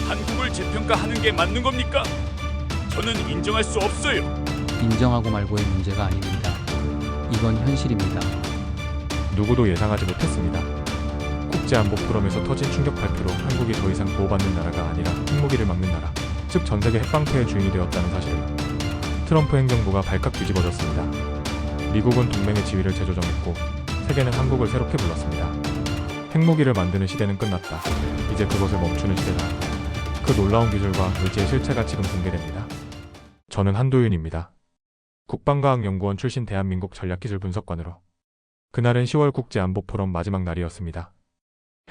한국을 재평가하는 게 맞는 겁니까? 저는 인정할 수 없어요. 인정하고 말고의 문제가 아닙니다. 이건 현실입니다. 누구도 예상하지 못했습니다. 국제안보 포럼에서 터진 충격 발표로 한국이 더 이상 보호받는 나라가 아니라 핵무기를 막는 나라, 즉 전 세계 핵방패의 주인이 되었다는 사실을 트럼프 행정부가 발칵 뒤집어졌습니다. 미국은 동맹의 지위를 재조정했고 세계는 한국을 새롭게 불렀습니다. 핵무기를 만드는 시대는 끝났다. 이제 그것을 멈추는 시대다. 그 놀라운 기술과 의지의 실체가 지금 공개됩니다. 저는 한도윤입니다. 국방과학연구원 출신 대한민국 전략기술분석관으로. 그날은 10월 국제안보포럼 마지막 날이었습니다.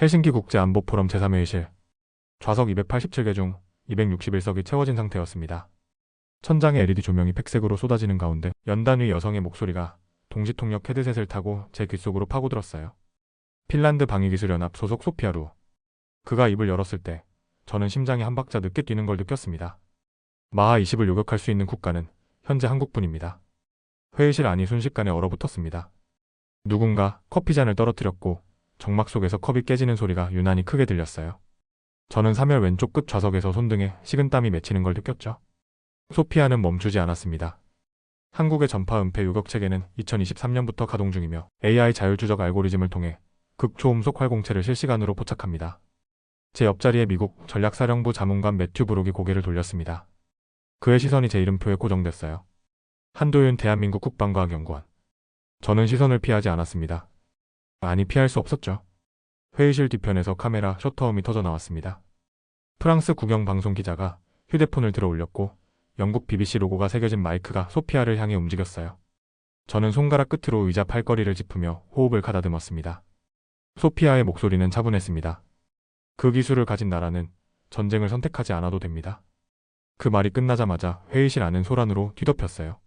헬싱키 국제안보포럼 제3회의실. 좌석 287개 중 261석이 채워진 상태였습니다. 천장에 LED 조명이 백색으로 쏟아지는 가운데 연단 위 여성의 목소리가 동시통역 헤드셋을 타고 제 귓속으로 파고들었어요. 핀란드 방위기술연합 소속 소피아루. 그가 입을 열었을 때 저는 심장이 한 박자 늦게 뛰는 걸 느꼈습니다. 마하 20을 요격할 수 있는 국가는 현재 한국뿐입니다. 회의실 안이 순식간에 얼어붙었습니다. 누군가 커피잔을 떨어뜨렸고 정막 속에서 컵이 깨지는 소리가 유난히 크게 들렸어요. 저는 3열 왼쪽 끝 좌석에서 손등에 식은땀이 맺히는 걸 느꼈죠. 소피아는 멈추지 않았습니다. 한국의 전파 은폐 요격 체계는 2023년부터 가동 중이며 AI 자율추적 알고리즘을 통해 극초음속 활공체를 실시간으로 포착합니다. 제 옆자리에 미국 전략사령부 자문관 매튜 브록이 고개를 돌렸습니다. 그의 시선이 제 이름표에 고정됐어요. 한도윤 대한민국 국방과학연구원. 저는 시선을 피하지 않았습니다. 아니, 피할 수 없었죠. 회의실 뒤편에서 카메라 셔터음이 터져 나왔습니다. 프랑스 국영방송 기자가 휴대폰을 들어 올렸고 영국 BBC 로고가 새겨진 마이크가 소피아를 향해 움직였어요. 저는 손가락 끝으로 의자 팔걸이를 짚으며 호흡을 가다듬었습니다. 소피아의 목소리는 차분했습니다. 그 기술을 가진 나라는 전쟁을 선택하지 않아도 됩니다. 그 말이 끝나자마자 회의실 안은 소란으로 뒤덮였어요.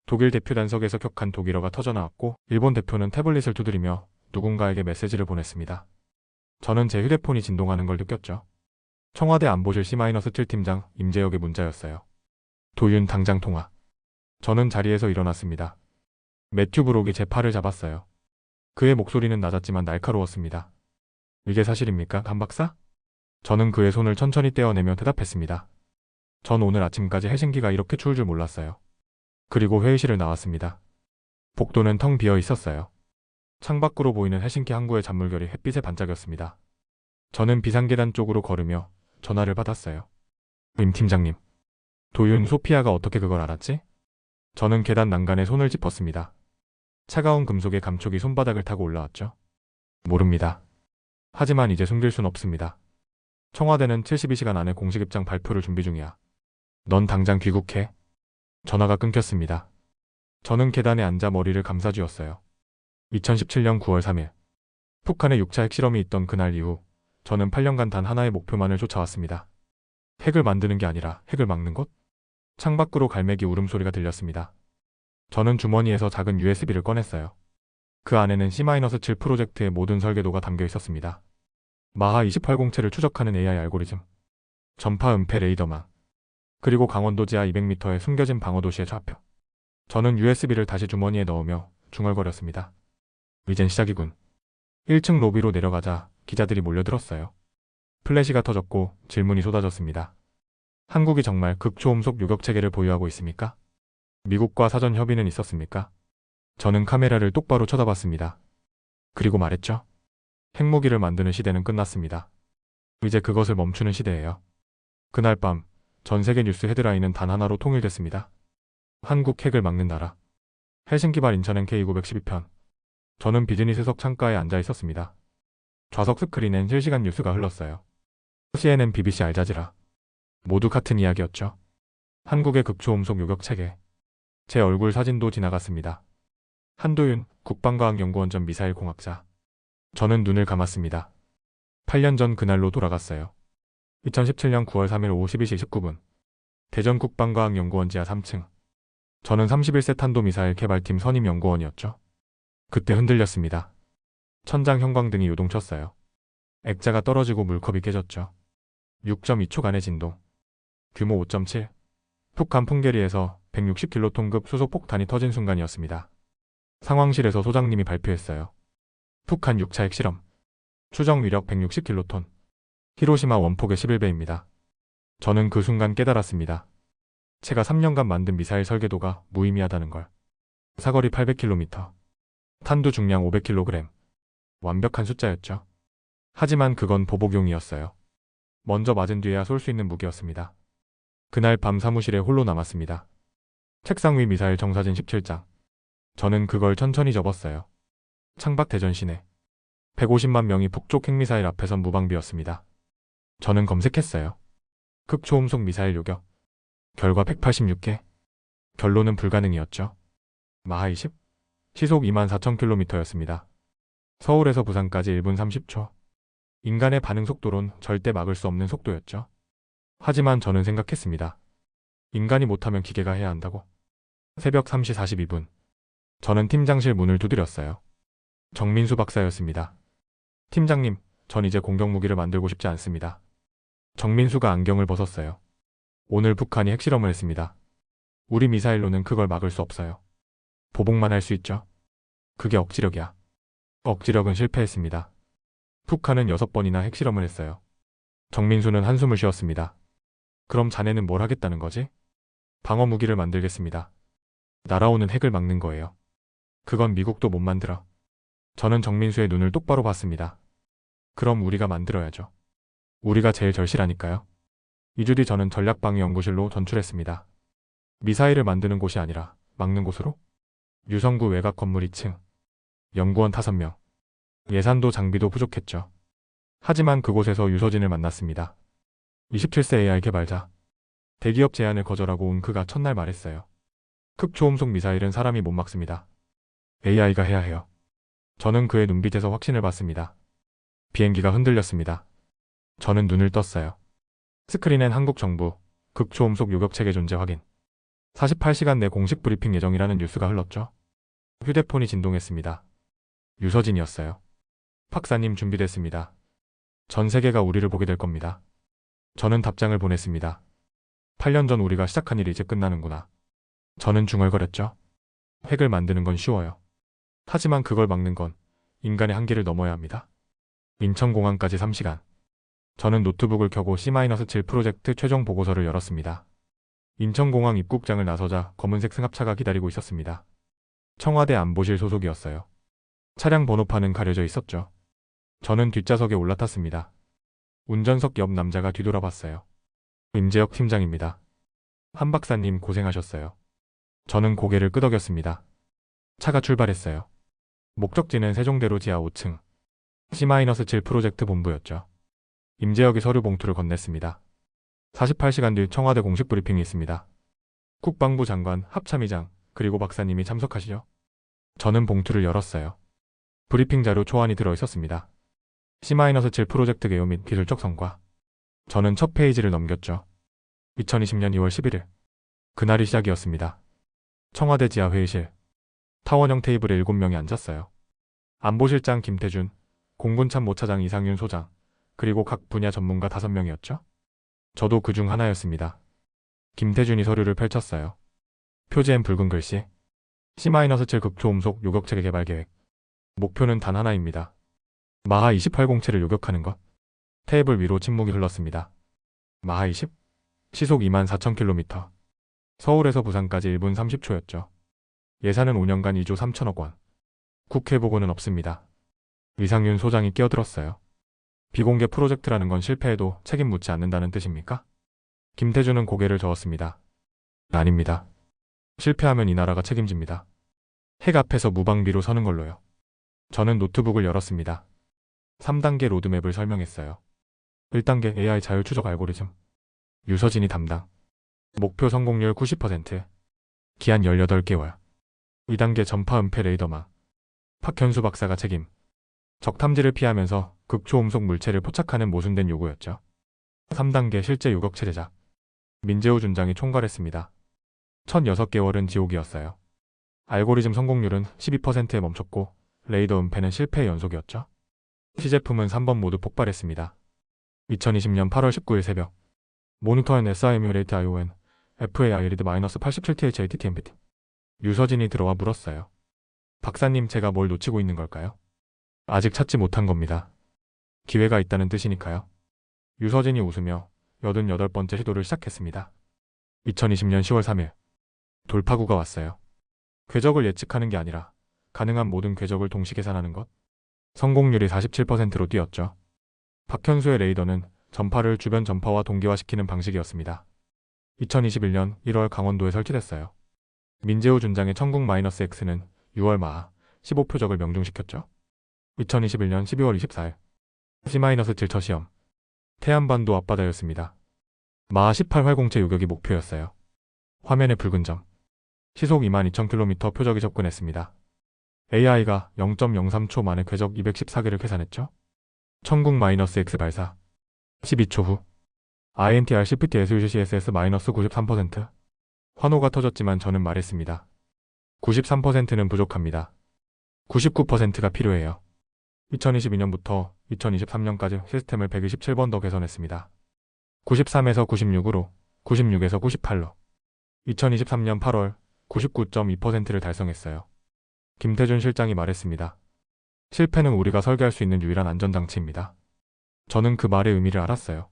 독일 대표 단석에서 격한 독일어가 터져나왔고 일본 대표는 태블릿을 두드리며 누군가에게 메시지를 보냈습니다. 저는 제 휴대폰이 진동하는 걸 느꼈죠. 청와대 안보실 C-7 팀장 임재혁의 문자였어요. 도윤 당장 통화. 저는 자리에서 일어났습니다. 매튜 브록이 제 팔을 잡았어요. 그의 목소리는 낮았지만 날카로웠습니다. 이게 사실입니까, 한 박사? 저는 그의 손을 천천히 떼어내며 대답했습니다. 전 오늘 아침까지 헬싱키가 이렇게 추울 줄 몰랐어요. 그리고 회의실을 나왔습니다. 복도는 텅 비어 있었어요. 창밖으로 보이는 헬싱키 항구의 잔물결이 햇빛에 반짝였습니다. 저는 비상계단 쪽으로 걸으며 전화를 받았어요. 임 팀장님. 도윤, 소피아가 어떻게 그걸 알았지? 저는 계단 난간에 손을 짚었습니다. 차가운 금속의 감촉이 손바닥을 타고 올라왔죠. 모릅니다. 하지만 이제 숨길 순 없습니다. 청와대는 72시간 안에 공식 입장 발표를 준비 중이야. 넌 당장 귀국해. 전화가 끊겼습니다. 저는 계단에 앉아 머리를 감싸쥐었어요. 2017년 9월 3일. 북한의 6차 핵실험이 있던 그날 이후 저는 8년간 단 하나의 목표만을 쫓아왔습니다. 핵을 만드는 게 아니라 핵을 막는 것? 창밖으로 갈매기 울음소리가 들렸습니다. 저는 주머니에서 작은 USB를 꺼냈어요. 그 안에는 C-7 프로젝트의 모든 설계도가 담겨 있었습니다. 마하 28공체를 추적하는 AI 알고리즘, 전파 은폐 레이더망, 그리고 강원도 지하 200m의 숨겨진 방어도시의 좌표. 저는 USB를 다시 주머니에 넣으며 중얼거렸습니다. 이젠 시작이군. 1층 로비로 내려가자 기자들이 몰려들었어요. 플래시가 터졌고 질문이 쏟아졌습니다. 한국이 정말 극초음속 요격체계를 보유하고 있습니까? 미국과 사전 협의는 있었습니까? 저는 카메라를 똑바로 쳐다봤습니다. 그리고 말했죠. 핵무기를 만드는 시대는 끝났습니다. 이제 그것을 멈추는 시대예요. 그날 밤 전 세계 뉴스 헤드라인은 단 하나로 통일됐습니다. 한국 핵을 막는 나라. 헬싱키발 인천행 K912편. 저는 비즈니스석 창가에 앉아 있었습니다. 좌석 스크린엔 실시간 뉴스가 흘렀어요. CNN, BBC, 알자지라. 모두 같은 이야기였죠. 한국의 극초음속 요격체계. 제 얼굴 사진도 지나갔습니다. 한도윤, 국방과학연구원 전 미사일 공학자. 저는 눈을 감았습니다. 8년 전 그날로 돌아갔어요. 2017년 9월 3일 오후 12시 19분. 대전 국방과학연구원 지하 3층. 저는 31세 탄도미사일 개발팀 선임연구원이었죠. 그때 흔들렸습니다. 천장 형광등이 요동쳤어요. 액자가 떨어지고 물컵이 깨졌죠. 6.2초간의 진동. 규모 5.7. 북한 풍계리에서 160킬로톤급 수소폭탄이 터진 순간이었습니다. 상황실에서 소장님이 발표했어요. 북한 6차 핵실험. 추정 위력 160킬로톤. 히로시마 원폭의 11배입니다. 저는 그 순간 깨달았습니다. 제가 3년간 만든 미사일 설계도가 무의미하다는 걸. 사거리 800km, 탄두 중량 500kg. 완벽한 숫자였죠. 하지만 그건 보복용이었어요. 먼저 맞은 뒤에야 쏠 수 있는 무기였습니다. 그날 밤 사무실에 홀로 남았습니다. 책상 위 미사일 정사진 17장. 저는 그걸 천천히 접었어요. 창밖 대전 시내. 150만 명이 북쪽 핵미사일 앞에선 무방비였습니다. 저는 검색했어요. 극초음속 미사일 요격. 결과 186개. 결론은 불가능이었죠. 마하 20? 시속 24,000km였습니다. 서울에서 부산까지 1분 30초. 인간의 반응 속도론 절대 막을 수 없는 속도였죠. 하지만 저는 생각했습니다. 인간이 못하면 기계가 해야 한다고. 새벽 3시 42분. 저는 팀장실 문을 두드렸어요. 정민수 박사였습니다. 팀장님, 전 이제 공격무기를 만들고 싶지 않습니다. 정민수가 안경을 벗었어요. 오늘 북한이 핵실험을 했습니다. 우리 미사일로는 그걸 막을 수 없어요. 보복만 할 수 있죠. 그게 억지력이야. 억지력은 실패했습니다. 북한은 6번이나 핵실험을 했어요. 정민수는 한숨을 쉬었습니다. 그럼 자네는 뭘 하겠다는 거지? 방어무기를 만들겠습니다. 날아오는 핵을 막는 거예요. 그건 미국도 못 만들어. 저는 정민수의 눈을 똑바로 봤습니다. 그럼 우리가 만들어야죠. 우리가 제일 절실하니까요. 2주 뒤 저는 전략방위연구실로 전출했습니다. 미사일을 만드는 곳이 아니라 막는 곳으로? 유성구 외곽 건물 2층. 연구원 5명. 예산도 장비도 부족했죠. 하지만 그곳에서 유서진을 만났습니다. 27세 AI 개발자. 대기업 제안을 거절하고 온 그가 첫날 말했어요. 극초음속 미사일은 사람이 못 막습니다. AI가 해야 해요. 저는 그의 눈빛에서 확신을 받습니다. 비행기가 흔들렸습니다. 저는 눈을 떴어요. 스크린엔 한국 정부 극초음속 요격체계 존재 확인. 48시간 내 공식 브리핑 예정이라는 뉴스가 흘렀죠. 휴대폰이 진동했습니다. 유서진이었어요. 박사님 준비됐습니다. 전 세계가 우리를 보게 될 겁니다. 저는 답장을 보냈습니다. 8년 전 우리가 시작한 일이 이제 끝나는구나. 저는 중얼거렸죠. 핵을 만드는 건 쉬워요. 하지만 그걸 막는 건 인간의 한계를 넘어야 합니다. 인천공항까지 3시간. 저는 노트북을 켜고 C-7 프로젝트 최종 보고서를 열었습니다. 인천공항 입국장을 나서자 검은색 승합차가 기다리고 있었습니다. 청와대 안보실 소속이었어요. 차량 번호판은 가려져 있었죠. 저는 뒷좌석에 올라탔습니다. 운전석 옆 남자가 뒤돌아봤어요. 임재혁 팀장입니다. 한 박사님 고생하셨어요. 저는 고개를 끄덕였습니다. 차가 출발했어요. 목적지는 세종대로 지하 5층. C-7 프로젝트 본부였죠. 임재혁이 서류 봉투를 건넸습니다. 48시간 뒤 청와대 공식 브리핑이 있습니다. 국방부 장관, 합참의장, 그리고 박사님이 참석하시죠. 저는 봉투를 열었어요. 브리핑 자료 초안이 들어있었습니다. C-7 프로젝트 개요 및 기술적 성과. 저는 첫 페이지를 넘겼죠. 2020년 2월 11일. 그날이 시작이었습니다. 청와대 지하 회의실. 타원형 테이블에 7명이 앉았어요. 안보실장 김태준, 공군참모차장 이상윤 소장, 그리고 각 분야 전문가 5명이었죠. 저도 그중 하나였습니다. 김태준이 서류를 펼쳤어요. 표지엔 붉은 글씨. C-7 극초음속 요격체계 개발 계획. 목표는 단 하나입니다. 마하 28 공체를 요격하는 것. 테이블 위로 침묵이 흘렀습니다. 마하 20? 시속 24,000km. 서울에서 부산까지 1분 30초였죠. 예산은 5년간 2조 3천억 원. 국회 보고는 없습니다. 이상윤 소장이 끼어들었어요. 비공개 프로젝트라는 건 실패해도 책임 묻지 않는다는 뜻입니까? 김태준은 고개를 저었습니다. 아닙니다. 실패하면 이 나라가 책임집니다. 핵 앞에서 무방비로 서는 걸로요. 저는 노트북을 열었습니다. 3단계 로드맵을 설명했어요. 1단계 AI 자율 추적 알고리즘. 유서진이 담당. 목표 성공률 90%. 기한 18개월. 2단계 전파 은폐 레이더망. 박현수 박사가 책임. 적 탐지를 피하면서 극초음속 물체를 포착하는 모순된 요구였죠. 3단계 실제 요격체 제작. 민재우 준장이 총괄했습니다. 첫 6개월은 지옥이었어요. 알고리즘 성공률은 12%에 멈췄고 레이더 은폐는 실패의 연속이었죠. 시제품은 3번 모두 폭발했습니다. 2020년 8월 19일 새벽. 모니터엔 SIMULATE ION FAI 리드 -87THATTMPT. 유서진이 들어와 물었어요. 박사님, 제가 뭘 놓치고 있는 걸까요? 아직 찾지 못한 겁니다. 기회가 있다는 뜻이니까요. 유서진이 웃으며 88번째 시도를 시작했습니다. 2020년 10월 3일 돌파구가 왔어요. 궤적을 예측하는 게 아니라 가능한 모든 궤적을 동시 계산하는 것. 성공률이 47%로 뛰었죠. 박현수의 레이더는 전파를 주변 전파와 동기화시키는 방식이었습니다. 2021년 1월 강원도에 설치됐어요. 민재우 준장의 천국-X는 6월 마 15표적을 명중시켰죠. 2021년 12월 24일 C-7 첫 시험 태안반도 앞바다였습니다. 마 18활공체 요격이 목표였어요. 화면에 붉은 점. 시속 22,000km 표적이 접근했습니다. AI가 0.03초 만에 궤적 214개를 계산했죠. 천국-X 발사 12초 후 INTR CPT SUCCSS-93%. 환호가 터졌지만 저는 말했습니다. 93%는 부족합니다. 99%가 필요해요. 2022년부터 2023년까지 시스템을 127번 더 개선했습니다. 93에서 96으로 96에서 98로 2023년 8월 99.2%를 달성했어요. 김태준 실장이 말했습니다. 실패는 우리가 설계할 수 있는 유일한 안전장치입니다. 저는 그 말의 의미를 알았어요.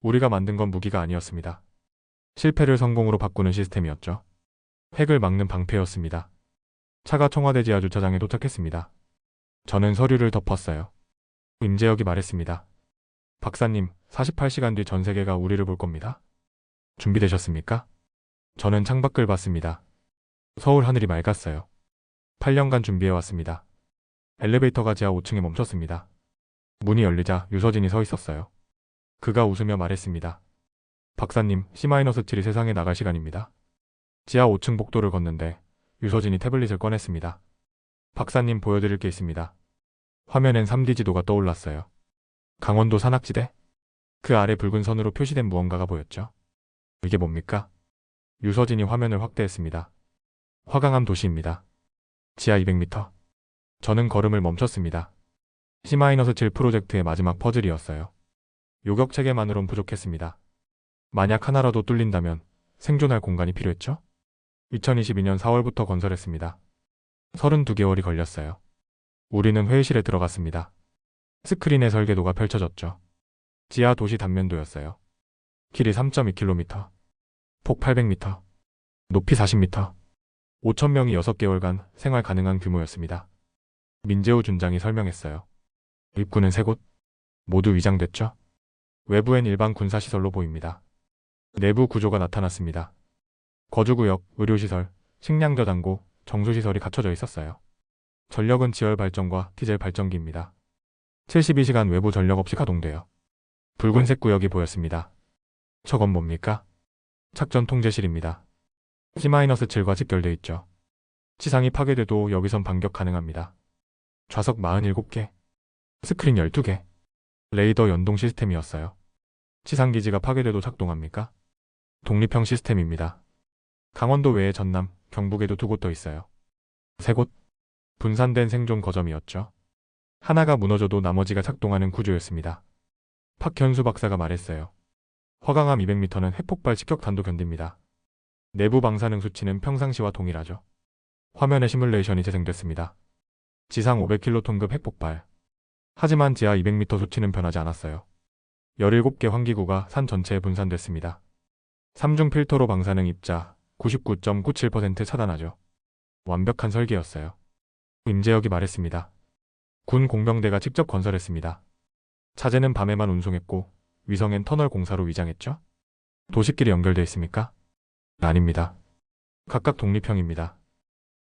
우리가 만든 건 무기가 아니었습니다. 실패를 성공으로 바꾸는 시스템이었죠. 핵을 막는 방패였습니다. 차가 청와대 지하 주차장에 도착했습니다. 저는 서류를 덮었어요. 임재혁이 말했습니다. 박사님, 48시간 뒤 전 세계가 우리를 볼 겁니다. 준비되셨습니까? 저는 창밖을 봤습니다. 서울 하늘이 맑았어요. 8년간 준비해왔습니다. 엘리베이터가 지하 5층에 멈췄습니다. 문이 열리자 유서진이 서 있었어요. 그가 웃으며 말했습니다. 박사님, C-7이 세상에 나갈 시간입니다. 지하 5층 복도를 걷는데 유서진이 태블릿을 꺼냈습니다. 박사님, 보여드릴 게 있습니다. 화면엔 3D 지도가 떠올랐어요. 강원도 산악지대? 그 아래 붉은 선으로 표시된 무언가가 보였죠. 이게 뭡니까? 유서진이 화면을 확대했습니다. 화강암 도시입니다. 지하 200m. 저는 걸음을 멈췄습니다. C-7 프로젝트의 마지막 퍼즐이었어요. 요격 체계만으론 부족했습니다. 만약 하나라도 뚫린다면 생존할 공간이 필요했죠? 2022년 4월부터 건설했습니다. 32개월이 걸렸어요. 우리는 회의실에 들어갔습니다. 스크린의 설계도가 펼쳐졌죠. 지하 도시 단면도였어요. 길이 3.2km, 폭 800m, 높이 40m, 5,000명이 6개월간 생활 가능한 규모였습니다. 민재우 준장이 설명했어요. 입구는 3곳, 모두 위장됐죠? 외부엔 일반 군사시설로 보입니다. 내부 구조가 나타났습니다. 거주구역, 의료시설, 식량 저장고, 정수시설이 갖춰져 있었어요. 전력은 지열 발전과 디젤 발전기입니다. 72시간 외부 전력 없이 가동돼요. 붉은색 구역이 보였습니다. 저건 뭡니까? 착전 통제실입니다. C-7과 직결돼 있죠. 지상이 파괴돼도 여기선 반격 가능합니다. 좌석 47개, 스크린 12개, 레이더 연동 시스템이었어요. 지상기지가 파괴돼도 작동합니까? 독립형 시스템입니다. 강원도 외에 전남, 경북에도 2곳 더 있어요. 3곳, 분산된 생존 거점이었죠. 하나가 무너져도 나머지가 작동하는 구조였습니다. 박현수 박사가 말했어요. 화강암 200m는 핵폭발 직격탄도 견딥니다. 내부 방사능 수치는 평상시와 동일하죠. 화면에 시뮬레이션이 재생됐습니다. 지상 500킬로톤급 핵폭발. 하지만 지하 200m 수치는 변하지 않았어요. 17개 환기구가 산 전체에 분산됐습니다. 3중 필터로 방사능 입자 99.97% 차단하죠. 완벽한 설계였어요. 임재혁이 말했습니다. 군 공병대가 직접 건설했습니다. 자재는 밤에만 운송했고 위성엔 터널 공사로 위장했죠? 도시끼리 연결되어 있습니까? 아닙니다. 각각 독립형입니다.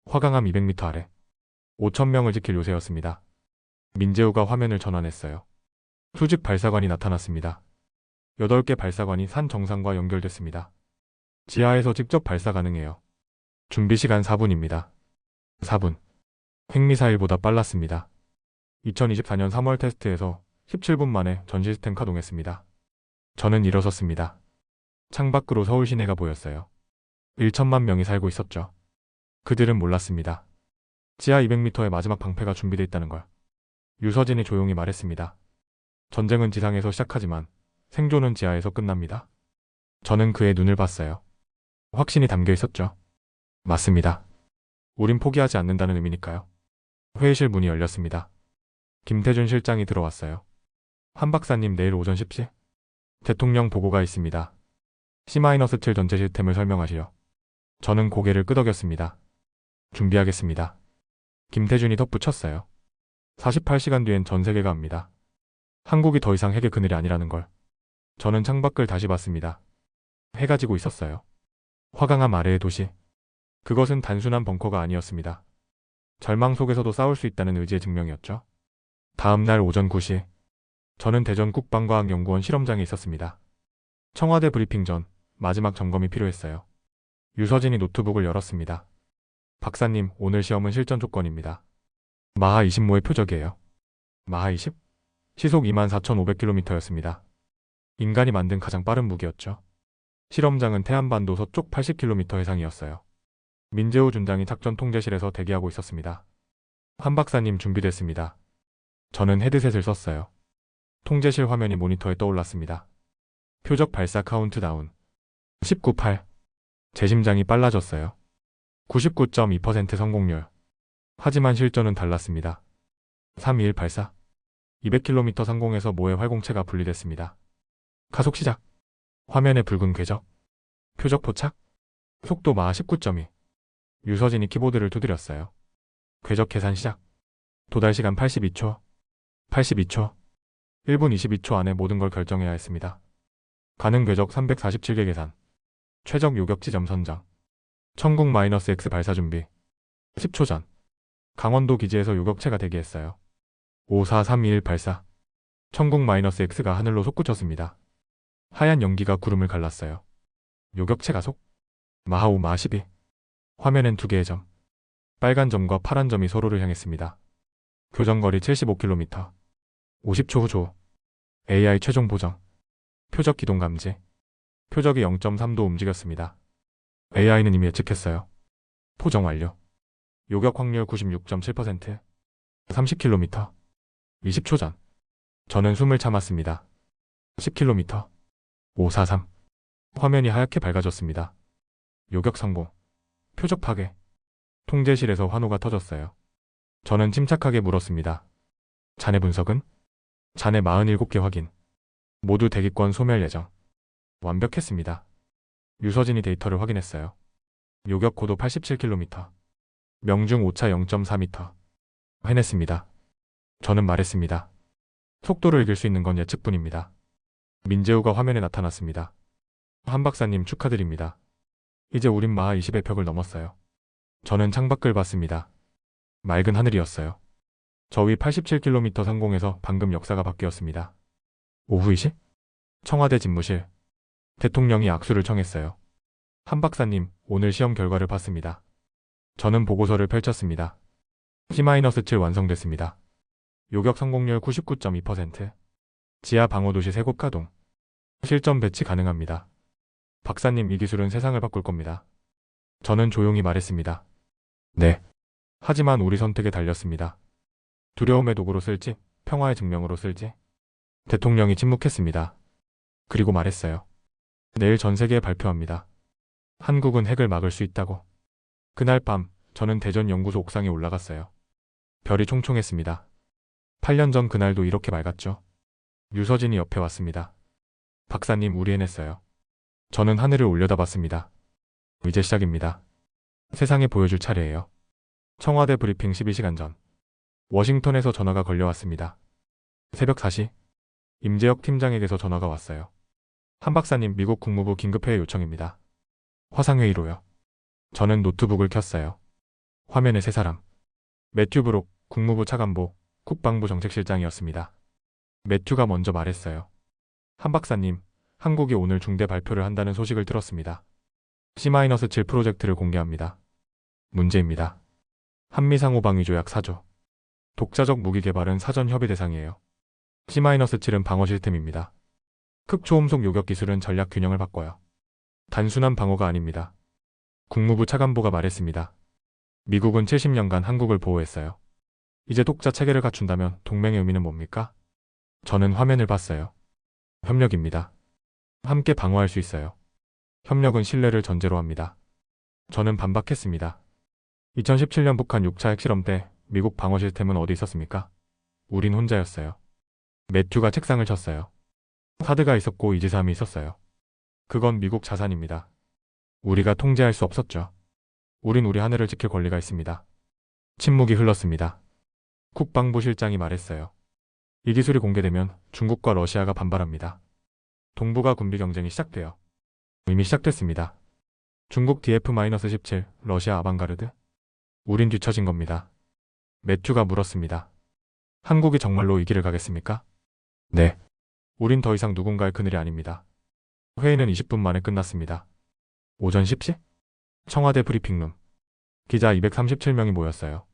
화강암 200m 아래 5,000명을 지킬 요새였습니다. 민재우가 화면을 전환했어요. 수직 발사관이 나타났습니다. 8개 발사관이 산 정상과 연결됐습니다. 지하에서 직접 발사 가능해요. 준비시간 4분입니다. 4분. 핵미사일보다 빨랐습니다. 2024년 3월 테스트에서 17분 만에 전 시스템 가동했습니다. 저는 일어섰습니다. 창밖으로 서울 시내가 보였어요. 1천만 명이 살고 있었죠. 그들은 몰랐습니다. 지하 200m의 마지막 방패가 준비되어 있다는 걸. 유서진이 조용히 말했습니다. 전쟁은 지상에서 시작하지만 생존은 지하에서 끝납니다. 저는 그의 눈을 봤어요. 확신이 담겨 있었죠. 맞습니다. 우린 포기하지 않는다는 의미니까요. 회의실 문이 열렸습니다. 김태준 실장이 들어왔어요. 한 박사님, 내일 오전 10시? 대통령 보고가 있습니다. C-7 전체 시스템을 설명하시오. 저는 고개를 끄덕였습니다. 준비하겠습니다. 김태준이 덧붙였어요. 48시간 뒤엔 전 세계가 압니다. 한국이 더 이상 핵의 그늘이 아니라는 걸. 저는 창밖을 다시 봤습니다. 해가 지고 있었어요. 화강암 아래의 도시. 그것은 단순한 벙커가 아니었습니다. 절망 속에서도 싸울 수 있다는 의지의 증명이었죠. 다음 날 오전 9시, 저는 대전 국방과학연구원 실험장에 있었습니다. 청와대 브리핑 전 마지막 점검이 필요했어요. 유서진이 노트북을 열었습니다. 박사님, 오늘 시험은 실전 조건입니다. 마하 20모의 표적이에요. 마하 20? 시속 24,500km였습니다. 인간이 만든 가장 빠른 무기였죠. 실험장은 태안반도 서쪽 80km 해상이었어요. 민재호 준장이 작전 통제실에서 대기하고 있었습니다. 한 박사님 준비됐습니다. 저는 헤드셋을 썼어요. 통제실 화면이 모니터에 떠올랐습니다. 표적 발사 카운트다운. 19.8. 제 심장이 빨라졌어요. 99.2% 성공률. 하지만 실전은 달랐습니다. 3.21 발사. 200km 상공에서 모의 활공체가 분리됐습니다. 가속 시작. 화면에 붉은 궤적. 표적 포착. 속도 마하 19.2. 유서진이 키보드를 두드렸어요. 궤적 계산 시작. 도달 시간 82초. 82초. 1분 22초 안에 모든 걸 결정해야 했습니다. 가능 궤적 347개 계산. 최적 요격 지점 선정. 천국-X 발사 준비. 10초 전. 강원도 기지에서 요격체가 대기했어요. 54321 발사. 천국-X가 하늘로 솟구쳤습니다. 하얀 연기가 구름을 갈랐어요. 요격체 가속. 마하 5, 마하 12. 화면엔 두 개의 점. 빨간 점과 파란 점이 서로를 향했습니다. 교정거리 75km. 50초 후 조. AI 최종 보정. 표적 기동 감지. 표적이 0.3도 움직였습니다. AI는 이미 예측했어요. 포정 완료. 요격 확률 96.7%. 30km. 20초 전. 저는 숨을 참았습니다. 10km. 543. 화면이 하얗게 밝아졌습니다. 요격 성공. 표적 파괴. 통제실에서 환호가 터졌어요. 저는 침착하게 물었습니다. 자네 분석은? 자네 47개 확인. 모두 대기권 소멸 예정. 완벽했습니다. 유서진이 데이터를 확인했어요. 요격 고도 87km. 명중 오차 0.4m. 해냈습니다. 저는 말했습니다. 속도를 이길 수 있는 건 예측뿐입니다. 민재우가 화면에 나타났습니다. 한 박사님 축하드립니다. 이제 우린 마하 20의 벽을 넘었어요. 저는 창밖을 봤습니다. 맑은 하늘이었어요. 저 위 87km 상공에서 방금 역사가 바뀌었습니다. 오후 2시? 청와대 집무실. 대통령이 악수를 청했어요. 한 박사님, 오늘 시험 결과를 봤습니다. 저는 보고서를 펼쳤습니다. C-7 완성됐습니다. 요격 성공률 99.2%. 지하 방어도시 3곳 가동. 실전 배치 가능합니다. 박사님, 이 기술은 세상을 바꿀 겁니다. 저는 조용히 말했습니다. 네. 하지만 우리 선택에 달렸습니다. 두려움의 도구로 쓸지, 평화의 증명으로 쓸지. 대통령이 침묵했습니다. 그리고 말했어요. 내일 전 세계에 발표합니다. 한국은 핵을 막을 수 있다고. 그날 밤, 저는 대전 연구소 옥상에 올라갔어요. 별이 총총했습니다. 8년 전 그날도 이렇게 맑았죠. 유서진이 옆에 왔습니다. 박사님, 우리 해냈어요. 저는 하늘을 올려다봤습니다. 이제 시작입니다. 세상에 보여줄 차례예요. 청와대 브리핑 12시간 전. 워싱턴에서 전화가 걸려왔습니다. 새벽 4시. 임재혁 팀장에게서 전화가 왔어요. 한 박사님, 미국 국무부 긴급회의 요청입니다. 화상회의로요. 저는 노트북을 켰어요. 화면에 세 사람. 매튜 브록, 국무부 차관보, 국방부 정책실장이었습니다. 매튜가 먼저 말했어요. 한 박사님, 한국이 오늘 중대 발표를 한다는 소식을 들었습니다. C-7 프로젝트를 공개합니다. 문제입니다. 한미상호방위조약 4조. 독자적 무기 개발은 사전 협의 대상이에요. C-7은 방어 시스템입니다. 극초음속 요격 기술은 전략 균형을 바꿔요. 단순한 방어가 아닙니다. 국무부 차관보가 말했습니다. 미국은 70년간 한국을 보호했어요. 이제 독자 체계를 갖춘다면 동맹의 의미는 뭡니까? 저는 화면을 봤어요. 협력입니다. 함께 방어할 수 있어요. 협력은 신뢰를 전제로 합니다. 저는 반박했습니다. 2017년 북한 6차 핵실험 때 미국 방어 시스템은 어디 있었습니까? 우린 혼자였어요. 매튜가 책상을 쳤어요. 카드가 있었고 이지삼이 있었어요. 그건 미국 자산입니다. 우리가 통제할 수 없었죠. 우린 우리 하늘을 지킬 권리가 있습니다. 침묵이 흘렀습니다. 국방부 실장이 말했어요. 이 기술이 공개되면 중국과 러시아가 반발합니다. 동북아 군비 경쟁이 시작돼요. 이미 시작됐습니다. 중국 DF-17, 러시아 아방가르드? 우린 뒤처진 겁니다. 매튜가 물었습니다. 한국이 정말로 이 길을 가겠습니까? 네. 우린 더 이상 누군가의 그늘이 아닙니다. 회의는 20분 만에 끝났습니다. 오전 10시? 청와대 브리핑룸. 기자 237명이 모였어요.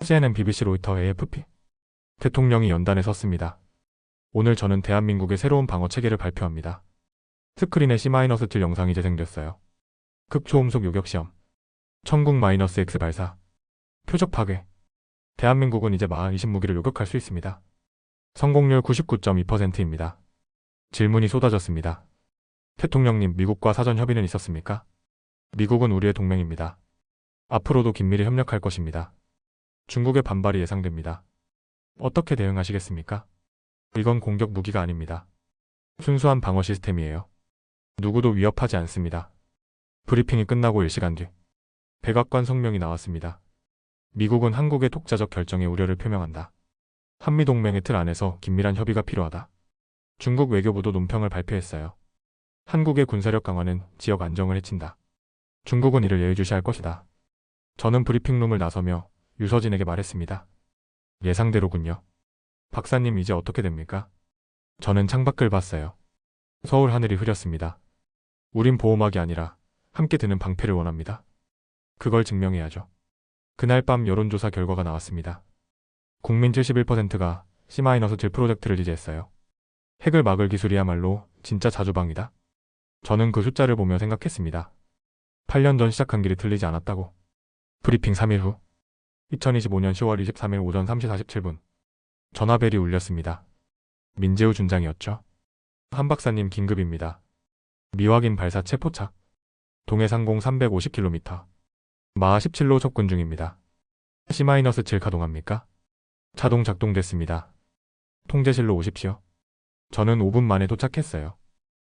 CNN, BBC, 로이터, AFP. 대통령이 연단에 섰습니다. 오늘 저는 대한민국의 새로운 방어 체계를 발표합니다. 스크린에 C-7 영상이 재생됐어요. 극초음속 요격시험. 천국-X 발사. 표적 파괴. 대한민국은 이제 마하 20무기를 요격할 수 있습니다. 성공률 99.2%입니다. 질문이 쏟아졌습니다. 대통령님, 미국과 사전 협의는 있었습니까? 미국은 우리의 동맹입니다. 앞으로도 긴밀히 협력할 것입니다. 중국의 반발이 예상됩니다. 어떻게 대응하시겠습니까? 이건 공격 무기가 아닙니다. 순수한 방어 시스템이에요. 누구도 위협하지 않습니다. 브리핑이 끝나고 1시간 뒤 백악관 성명이 나왔습니다. 미국은 한국의 독자적 결정에 우려를 표명한다. 한미동맹의 틀 안에서 긴밀한 협의가 필요하다. 중국 외교부도 논평을 발표했어요. 한국의 군사력 강화는 지역 안정을 해친다. 중국은 이를 예의주시할 것이다. 저는 브리핑룸을 나서며 유서진에게 말했습니다. 예상대로군요. 박사님, 이제 어떻게 됩니까? 저는 창밖을 봤어요. 서울 하늘이 흐렸습니다. 우린 보호막이 아니라 함께 드는 방패를 원합니다. 그걸 증명해야죠. 그날 밤 여론조사 결과가 나왔습니다. 국민 71%가 C-7 프로젝트를 지지했어요. 핵을 막을 기술이야말로 진짜 자주방이다. 저는 그 숫자를 보며 생각했습니다. 8년 전 시작한 길이 틀리지 않았다고. 브리핑 3일 후 2025년 10월 23일 오전 3시 47분 전화벨이 울렸습니다. 민재우 준장이었죠. 한 박사님, 긴급입니다. 미확인 발사체 포착. 동해상공 350km. 마하 17로 접근 중입니다. C-7 가동합니까? 자동 작동됐습니다. 통제실로 오십시오. 저는 5분 만에 도착했어요.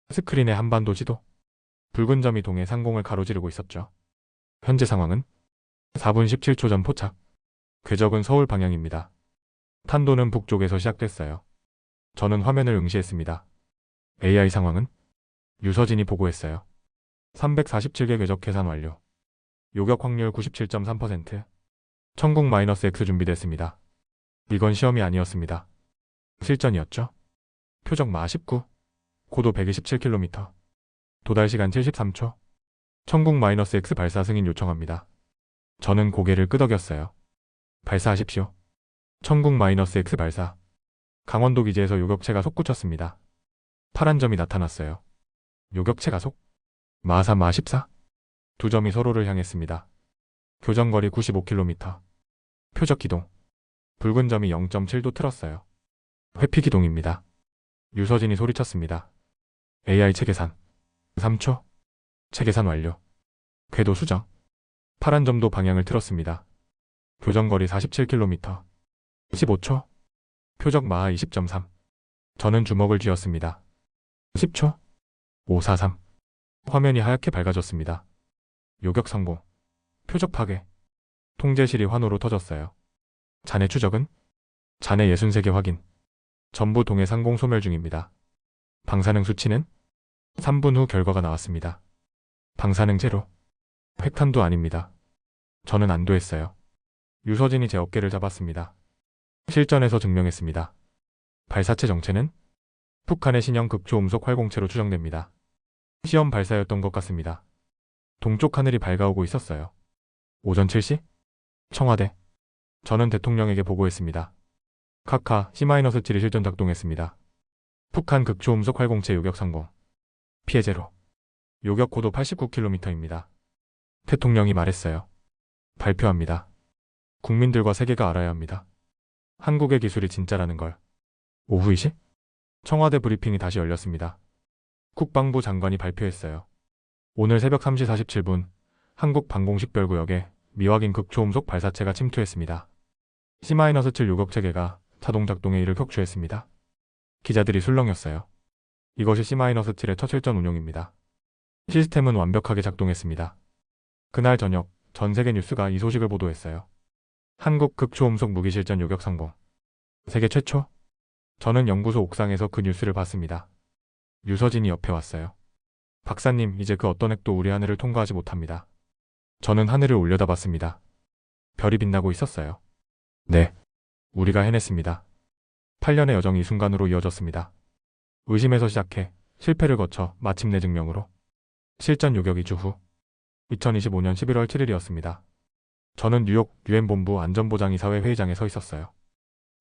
스크린에 한반도 지도. 붉은 점이 동해 상공을 가로지르고 있었죠. 현재 상황은 4분 17초 전 포착. 궤적은 서울 방향입니다. 탄도는 북쪽에서 시작됐어요. 저는 화면을 응시했습니다. AI 상황은? 유서진이 보고했어요. 347개 궤적 계산 완료. 요격 확률 97.3%. 천국-X 준비됐습니다. 이건 시험이 아니었습니다. 실전이었죠. 표적 마하 19. 고도 127km. 도달 시간 73초. 천국-X 발사 승인 요청합니다. 저는 고개를 끄덕였어요. 발사하십시오. 천국-X 발사. 강원도 기지에서 요격체가 솟구쳤습니다. 파란 점이 나타났어요. 요격체 가속? 마하 3, 마하 14. 두 점이 서로를 향했습니다. 교정거리 95km. 표적 기동. 붉은 점이 0.7도 틀었어요. 회피 기동입니다. 유서진이 소리쳤습니다. AI 체계산. 3초. 체계산 완료. 궤도 수정. 파란 점도 방향을 틀었습니다. 교정거리 47km. 15초. 표적 마하 20.3. 저는 주먹을 쥐었습니다. 10초. 543. 화면이 하얗게 밝아졌습니다. 요격 성공. 표적 파괴. 통제실이 환호로 터졌어요. 잔해 추적은? 잔해 63개 확인. 전부 동해 상공 소멸 중입니다. 방사능 수치는? 3분 후 결과가 나왔습니다. 방사능 제로. 핵탄두 아닙니다. 저는 안도했어요. 유서진이 제 어깨를 잡았습니다. 실전에서 증명했습니다. 발사체 정체는? 북한의 신형 극초음속 활공체로 추정됩니다. 시험 발사였던 것 같습니다. 동쪽 하늘이 밝아오고 있었어요. 오전 7시? 청와대. 저는 대통령에게 보고했습니다. 카카 C-7이 실전 작동했습니다. 북한 극초음속 활공체 요격 성공. 피해 제로. 요격 고도 89km입니다. 대통령이 말했어요. 발표합니다. 국민들과 세계가 알아야 합니다. 한국의 기술이 진짜라는 걸. 오후 2시? 청와대 브리핑이 다시 열렸습니다. 국방부 장관이 발표했어요. 오늘 새벽 3시 47분 한국 방공식별구역에 미확인 극초음속 발사체가 침투했습니다. C-7 요격 체계가 자동 작동에 이를 격추했습니다. 기자들이 술렁였어요. 이것이 C-7의 첫 실전 운용입니다. 시스템은 완벽하게 작동했습니다. 그날 저녁 전 세계 뉴스가 이 소식을 보도했어요. 한국 극초음속 무기실전 요격 성공. 세계 최초? 저는 연구소 옥상에서 그 뉴스를 봤습니다. 유서진이 옆에 왔어요. 박사님, 이제 그 어떤 핵도 우리 하늘을 통과하지 못합니다. 저는 하늘을 올려다봤습니다. 별이 빛나고 있었어요. 네, 우리가 해냈습니다. 8년의 여정이 이 순간으로 이어졌습니다. 의심에서 시작해 실패를 거쳐 마침내 증명으로 실전 요격 2주 후 2025년 11월 7일이었습니다. 저는 뉴욕 유엔 본부 안전보장이사회 회의장에 서 있었어요.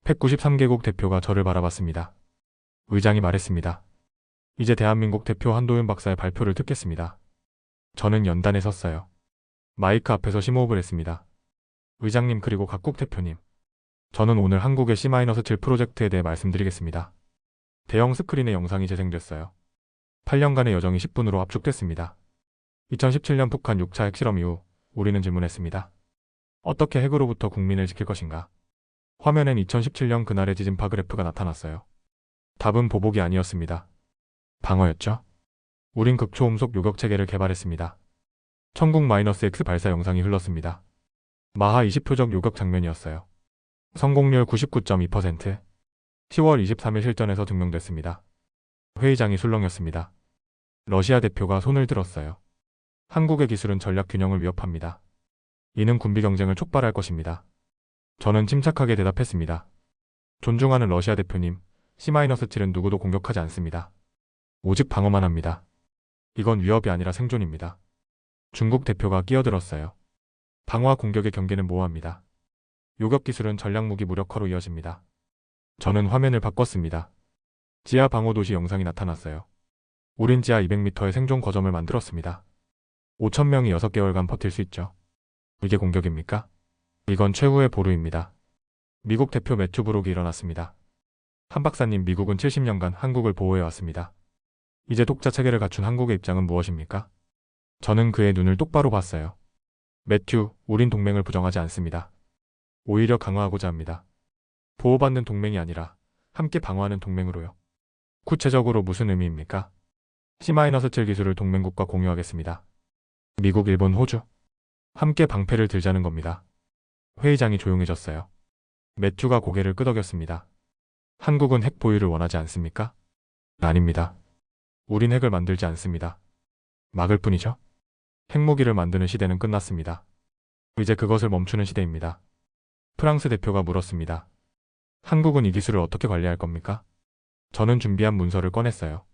193개국 대표가 저를 바라봤습니다. 의장이 말했습니다. 이제 대한민국 대표 한도윤 박사의 발표를 듣겠습니다. 저는 연단에 섰어요. 마이크 앞에서 심호흡을 했습니다. 의장님 그리고 각국 대표님. 저는 오늘 한국의 C-7 프로젝트에 대해 말씀드리겠습니다. 대형 스크린의 영상이 재생됐어요. 8년간의 여정이 10분으로 압축됐습니다. 2017년 북한 6차 핵실험 이후 우리는 질문했습니다. 어떻게 핵으로부터 국민을 지킬 것인가? 화면엔 2017년 그날의 지진파 그래프가 나타났어요. 답은 보복이 아니었습니다. 방어였죠. 우린 극초음속 요격체계를 개발했습니다. 천국-X 발사 영상이 흘렀습니다. 마하 20표적 요격 장면이었어요. 성공률 99.2%. 10월 23일 실전에서 증명됐습니다. 회의장이 술렁였습니다. 러시아 대표가 손을 들었어요. 한국의 기술은 전략 균형을 위협합니다. 이는 군비 경쟁을 촉발할 것입니다. 저는 침착하게 대답했습니다. 존중하는 러시아 대표님, C-7은 누구도 공격하지 않습니다. 오직 방어만 합니다. 이건 위협이 아니라 생존입니다. 중국 대표가 끼어들었어요. 방어와 공격의 경계는 모호합니다. 요격 기술은 전략무기 무력화로 이어집니다. 저는 화면을 바꿨습니다. 지하 방어도시 영상이 나타났어요. 우린 지하 200m의 생존 거점을 만들었습니다. 5,000명이 6개월간 버틸 수 있죠. 이게 공격입니까? 이건 최후의 보루입니다. 미국 대표 매튜 브록이 일어났습니다. 한 박사님, 미국은 70년간 한국을 보호해왔습니다. 이제 독자 체계를 갖춘 한국의 입장은 무엇입니까? 저는 그의 눈을 똑바로 봤어요. 매튜, 우린 동맹을 부정하지 않습니다. 오히려 강화하고자 합니다. 보호받는 동맹이 아니라 함께 방어하는 동맹으로요. 구체적으로 무슨 의미입니까? C-7 기술을 동맹국과 공유하겠습니다. 미국, 일본, 호주. 함께 방패를 들자는 겁니다. 회의장이 조용해졌어요. 매튜가 고개를 끄덕였습니다. 한국은 핵 보유를 원하지 않습니까? 아닙니다. 우린 핵을 만들지 않습니다. 막을 뿐이죠. 핵무기를 만드는 시대는 끝났습니다. 이제 그것을 멈추는 시대입니다. 프랑스 대표가 물었습니다. 한국은 이 기술을 어떻게 관리할 겁니까? 저는 준비한 문서를 꺼냈어요.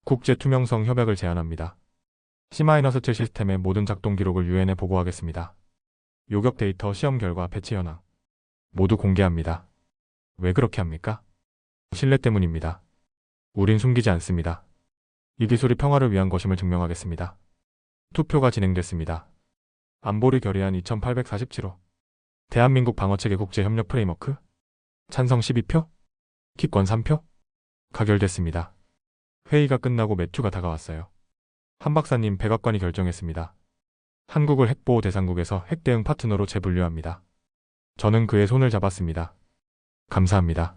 국제 투명성 협약을 제안합니다. C-7 시스템의 모든 작동 기록을 유엔에 보고하겠습니다. 요격 데이터, 시험 결과, 배치 현황 모두 공개합니다. 왜 그렇게 합니까? 신뢰 때문입니다. 우린 숨기지 않습니다. 이 기술이 평화를 위한 것임을 증명하겠습니다. 투표가 진행됐습니다. 안보를 결의안 2847호. 대한민국 방어체계 국제협력 프레임워크. 찬성 12표. 기권 3표. 가결됐습니다. 회의가 끝나고 매튜가 다가왔어요. 한 박사님, 백악관이 결정했습니다. 한국을 핵보호 대상국에서 핵대응 파트너로 재분류합니다. 저는 그의 손을 잡았습니다. 감사합니다.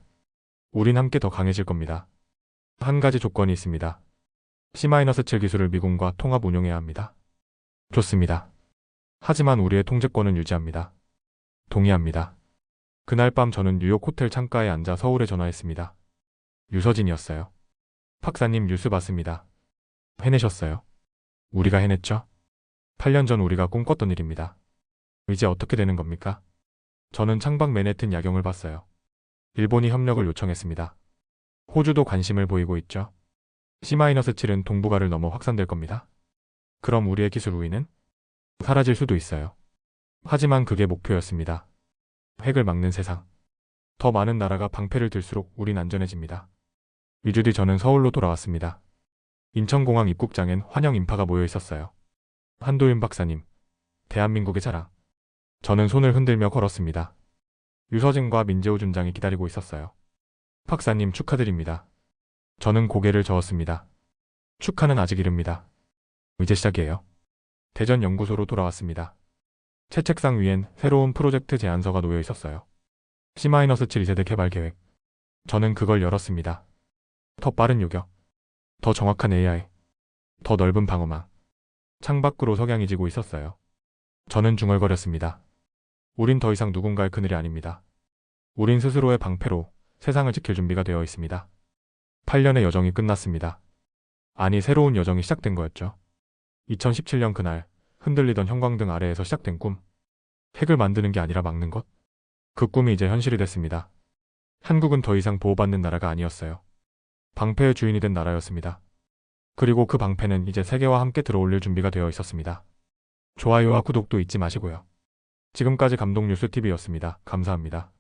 우린 함께 더 강해질 겁니다. 한 가지 조건이 있습니다. C-7 기술을 미군과 통합 운용해야 합니다. 좋습니다. 하지만 우리의 통제권은 유지합니다. 동의합니다. 그날 밤 저는 뉴욕 호텔 창가에 앉아 서울에 전화했습니다. 유서진이었어요. 박사님, 뉴스 봤습니다. 해내셨어요. 우리가 해냈죠? 8년 전 우리가 꿈꿨던 일입니다. 이제 어떻게 되는 겁니까? 저는 창밖 맨해튼 야경을 봤어요. 일본이 협력을 요청했습니다. 호주도 관심을 보이고 있죠. C-7은 동북아를 넘어 확산될 겁니다. 그럼 우리의 기술 우위는 사라질 수도 있어요. 하지만 그게 목표였습니다. 핵을 막는 세상. 더 많은 나라가 방패를 들수록 우린 안전해집니다. 2주 뒤 저는 서울로 돌아왔습니다. 인천공항 입국장엔 환영 인파가 모여 있었어요. 한도윤 박사님, 대한민국의 자랑. 저는 손을 흔들며 걸었습니다. 유서진과 민재호 준장이 기다리고 있었어요. 박사님, 축하드립니다. 저는 고개를 저었습니다. 축하는 아직 이릅니다. 이제 시작이에요. 대전 연구소로 돌아왔습니다. 채책상 위엔 새로운 프로젝트 제안서가 놓여 있었어요. C-7 2세대 개발 계획. 저는 그걸 열었습니다. 더 빠른 요격. 더 정확한 AI, 더 넓은 방어망. 창밖으로 석양이 지고 있었어요. 저는 중얼거렸습니다. 우린 더 이상 누군가의 그늘이 아닙니다. 우린 스스로의 방패로 세상을 지킬 준비가 되어 있습니다. 8년의 여정이 끝났습니다. 아니, 새로운 여정이 시작된 거였죠. 2017년 그날, 흔들리던 형광등 아래에서 시작된 꿈. 핵을 만드는 게 아니라 막는 것. 그 꿈이 이제 현실이 됐습니다. 한국은 더 이상 보호받는 나라가 아니었어요. 방패의 주인이 된 나라였습니다. 그리고 그 방패는 이제 세계와 함께 들어올릴 준비가 되어 있었습니다. 좋아요와 구독도 잊지 마시고요. 지금까지 감동뉴스TV였습니다. 감사합니다.